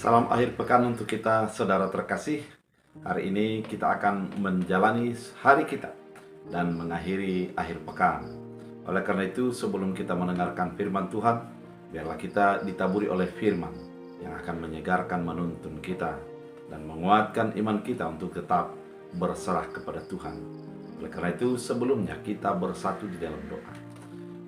Salam akhir pekan untuk kita, saudara terkasih. Hari ini kita akan menjalani hari kita dan mengakhiri akhir pekan. Oleh karena itu, sebelum kita mendengarkan firman Tuhan, biarlah kita ditaburi oleh firman yang akan menyegarkan, menuntun kita dan menguatkan iman kita untuk tetap berserah kepada Tuhan. Oleh karena itu, sebelumnya kita bersatu di dalam doa.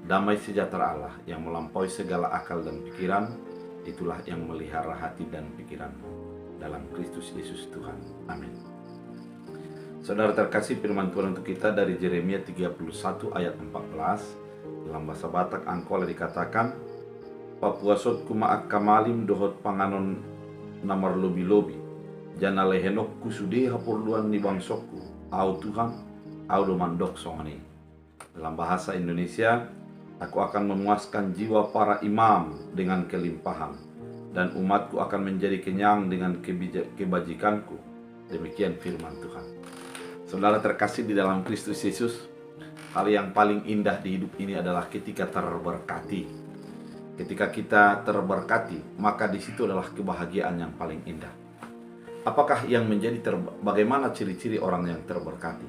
Damai sejahtera Allah yang melampaui segala akal dan pikiran, itulah yang melihara hati dan pikiranmu dalam Kristus Yesus Tuhan. Amin. Saudara terkasih, firman Tuhan untuk kita dari Yeremia 31 ayat 14. Dalam bahasa Batak Angkola dikatakan, Papuasot kumaak kamalim dohot panganon namar lobi-lobi, jana lehenok kusudi hapurluan ni bangsokku, au Tuhan, au domandok songani. Dalam bahasa Indonesia, aku akan memuaskan jiwa para imam dengan kelimpahan, dan umatku akan menjadi kenyang dengan kebajikanku. Demikian firman Tuhan. Saudara terkasih di dalam Kristus Yesus, hal yang paling indah di hidup ini adalah ketika terberkati. Ketika kita terberkati, maka di situ adalah kebahagiaan yang paling indah. Apakah yang menjadi bagaimana ciri-ciri orang yang terberkati?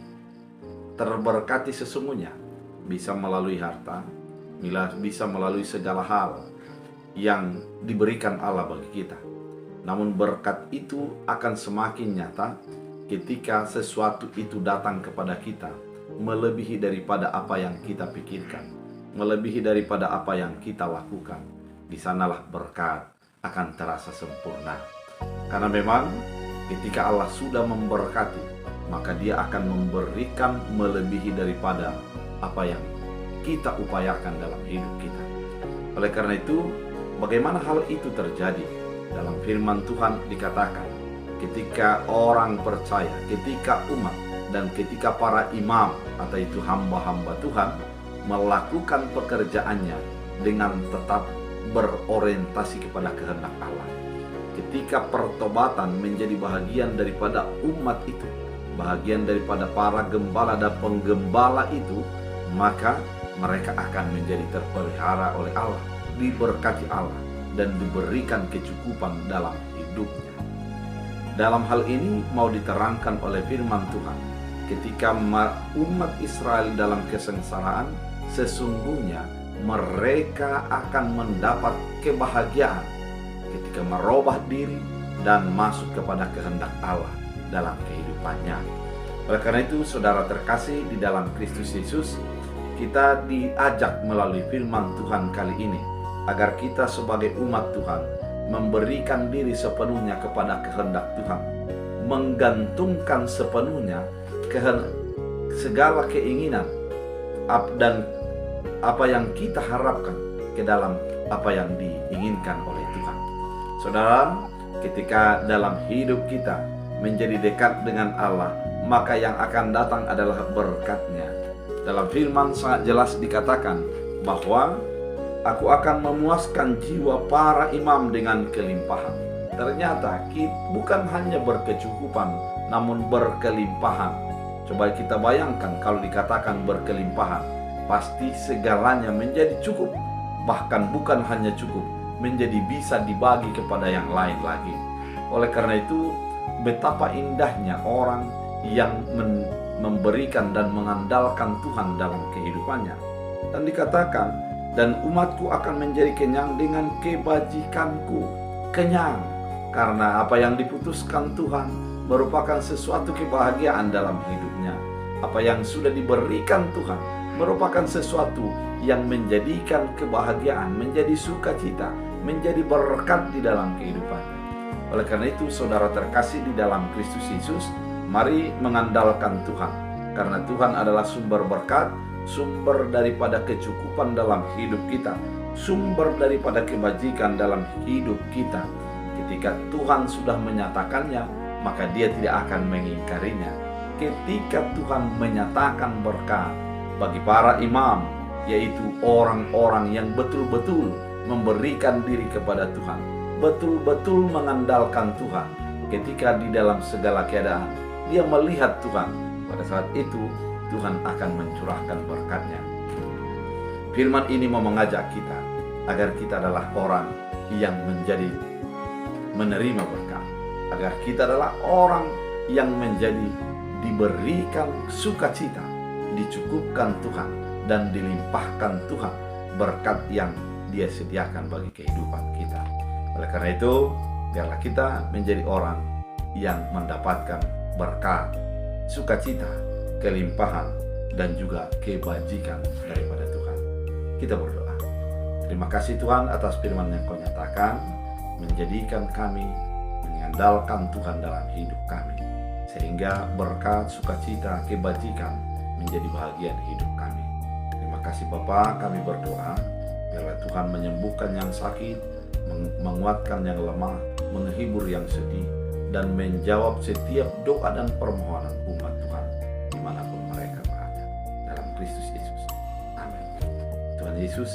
Terberkati sesungguhnya bisa melalui harta, bisa melalui segala hal yang diberikan Allah bagi kita. Namun berkat itu akan semakin nyata ketika sesuatu itu datang kepada kita melebihi daripada apa yang kita pikirkan, melebihi daripada apa yang kita lakukan. Di sanalah berkat akan terasa sempurna. Karena memang ketika Allah sudah memberkati, maka Dia akan memberikan melebihi daripada apa yang kita upayakan dalam hidup kita. Oleh karena itu, bagaimana hal itu terjadi? Dalam firman Tuhan dikatakan, ketika orang percaya, ketika umat, dan ketika para imam atau itu hamba-hamba Tuhan melakukan pekerjaannya dengan tetap berorientasi kepada kehendak Allah. Ketika pertobatan menjadi bahagian daripada umat itu, bahagian daripada para gembala dan penggembala itu, maka mereka akan menjadi terpelihara oleh Allah, diberkati Allah, dan diberikan kecukupan dalam hidupnya. Dalam hal ini mau diterangkan oleh firman Tuhan, ketika umat Israel dalam kesengsaraan, sesungguhnya mereka akan mendapat kebahagiaan ketika merubah diri dan masuk kepada kehendak Allah dalam kehidupannya. Oleh karena itu, saudara terkasih di dalam Kristus Yesus, kita diajak melalui firman Tuhan kali ini agar kita sebagai umat Tuhan memberikan diri sepenuhnya kepada kehendak Tuhan, menggantungkan sepenuhnya segala keinginan dan apa yang kita harapkan ke dalam apa yang diinginkan oleh Tuhan. Saudara, ketika dalam hidup kita menjadi dekat dengan Allah, maka yang akan datang adalah berkat-Nya. Dalam firman sangat jelas dikatakan bahwa aku akan memuaskan jiwa para imam dengan kelimpahan. Ternyata bukan hanya berkecukupan, namun berkelimpahan. Coba kita bayangkan kalau dikatakan berkelimpahan, pasti segalanya menjadi cukup. Bahkan bukan hanya cukup, menjadi bisa dibagi kepada yang lain lagi. Oleh karena itu, betapa indahnya orang yang memberikan dan mengandalkan Tuhan dalam kehidupannya. Dan dikatakan, dan umatku akan menjadi kenyang dengan kebajikanku. Kenyang, karena apa yang diputuskan Tuhan merupakan sesuatu kebahagiaan dalam hidupnya. Apa yang sudah diberikan Tuhan merupakan sesuatu yang menjadikan kebahagiaan, menjadi sukacita, menjadi berkat di dalam kehidupannya. Oleh karena itu, saudara terkasih di dalam Kristus Yesus, mari mengandalkan Tuhan, karena Tuhan adalah sumber berkat, sumber daripada kecukupan dalam hidup kita, sumber daripada kebajikan dalam hidup kita. Ketika Tuhan sudah menyatakannya, maka Dia tidak akan mengingkarinya. Ketika Tuhan menyatakan berkat bagi para imam, yaitu orang-orang yang betul-betul memberikan diri kepada Tuhan, betul-betul mengandalkan Tuhan, ketika di dalam segala keadaan dia melihat Tuhan, pada saat itu Tuhan akan mencurahkan berkat-Nya. Firman ini mau mengajak kita agar kita adalah orang yang menjadi menerima berkat, agar kita adalah orang yang menjadi diberikan sukacita, dicukupkan Tuhan, dan dilimpahkan Tuhan berkat yang Dia sediakan bagi kehidupan kita. Oleh karena itu, biarlah kita menjadi orang yang mendapatkan berkat, sukacita, kelimpahan, dan juga kebajikan daripada Tuhan. Kita berdoa. Terima kasih Tuhan atas firman yang Kau nyatakan, menjadikan kami mengandalkan Tuhan dalam hidup kami, sehingga berkat, sukacita, kebajikan menjadi bahagian hidup kami. Terima kasih Bapa, kami berdoa, biarlah Tuhan menyembuhkan yang sakit, menguatkan yang lemah, menghibur yang sedih, dan menjawab setiap doa dan permohonan umat Tuhan dimanapun mereka berada. Dalam Kristus Yesus. Amin. Tuhan Yesus